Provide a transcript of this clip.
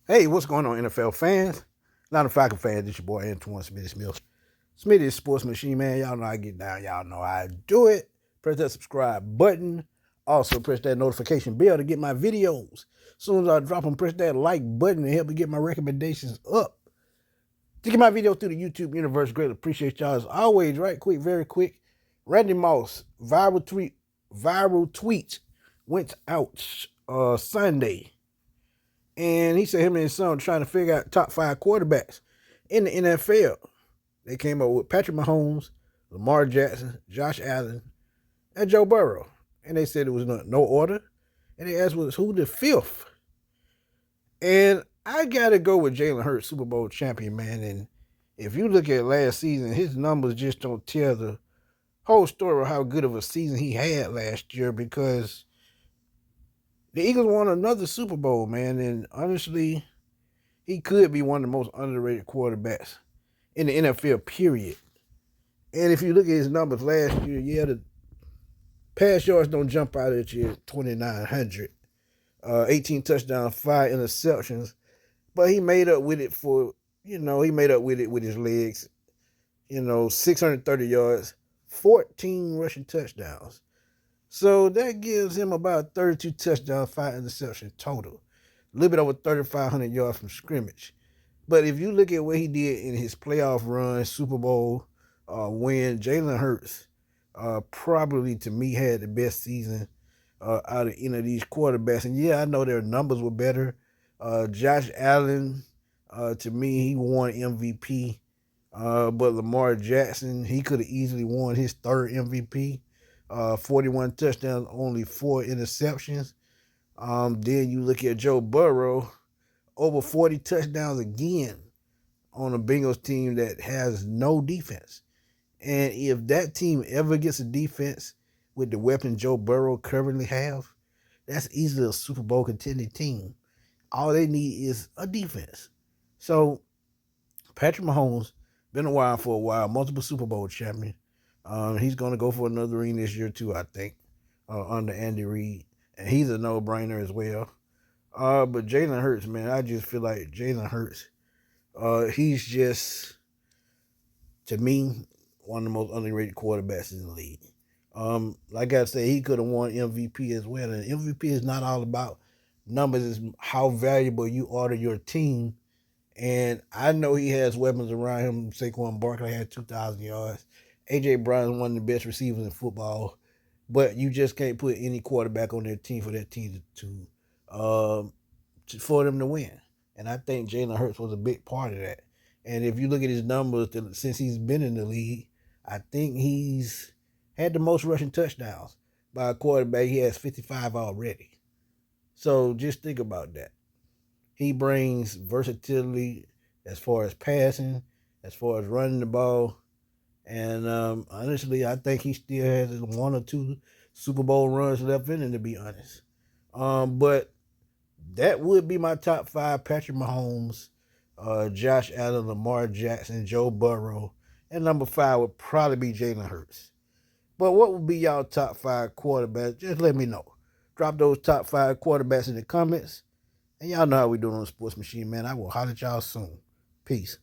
Hey, what's going on, NFL fans? Not a Falcon fan. This your boy Antoine Smitty Mills. Smitty is Sports Machine, man. Y'all know I get down. Y'all know I do it. Press that subscribe button. Also, press that notification bell to get my videos. As soon as I drop them, press that like button to help me get my recommendations up. To get my video through the YouTube universe, greatly appreciate y'all as always. Right quick, very quick. Randy Moss viral tweet went out Sunday. And he said him and his son were trying to figure out top 5 quarterbacks in the NFL. They came up with Patrick Mahomes, Lamar Jackson, Josh Allen, and Joe Burrow. And they said it was no order. And they asked was who the fifth. And I gotta go with Jalen Hurts, Super Bowl champion, man. And if you look at last season, his numbers just don't tell the whole story of how good of a season he had last year, because the Eagles won another Super Bowl, man. And honestly, he could be one of the most underrated quarterbacks in the NFL, period. And if you look at his numbers last year, yeah, the pass yards don't jump out at you at 2,900. 18 touchdowns, 5 interceptions. But he made up with it he made up with it with his legs. 630 yards, 14 rushing touchdowns. So that gives him about 32 touchdowns, 5 interceptions total. A little bit over 3,500 yards from scrimmage. But if you look at what he did in his playoff run, Super Bowl win, Jalen Hurts probably, to me, had the best season out of any of these quarterbacks. And yeah, I know their numbers were better. Josh Allen, to me, he won MVP. But Lamar Jackson, he could have easily won his third MVP. 41 touchdowns, only 4 interceptions. Then you look at Joe Burrow, over 40 touchdowns again on a Bengals team that has no defense. And if that team ever gets a defense with the weapon Joe Burrow currently have, that's easily a Super Bowl contending team. All they need is a defense. So Patrick Mahomes, been around for a while, multiple Super Bowl champion. He's going to go for another ring this year too, I think, under Andy Reid. And he's a no-brainer as well. But Jalen Hurts, man, I just feel like Jalen Hurts, he's just, to me, one of the most underrated quarterbacks in the league. Like I said, he could have won MVP as well. And MVP is not all about numbers, it's how valuable you are to your team. And I know he has weapons around him. Saquon Barkley had 2,000 yards. A.J. Brown is one of the best receivers in football. But you just can't put any quarterback on their team for that team for them to win. And I think Jalen Hurts was a big part of that. And if you look at his numbers since he's been in the league, I think he's had the most rushing touchdowns by a quarterback. He has 55 already. So just think about that. He brings versatility as far as passing, as far as running the ball. And honestly, I think he still has 1 or 2 Super Bowl runs left in him, to be honest. But that would be my top 5: Patrick Mahomes, Josh Allen, Lamar Jackson, Joe Burrow. And number 5 would probably be Jalen Hurts. But what would be y'all top 5 quarterbacks? Just let me know. Drop those top 5 quarterbacks in the comments. And y'all know how we do it on the Sports Machine, man. I will holler at y'all soon. Peace.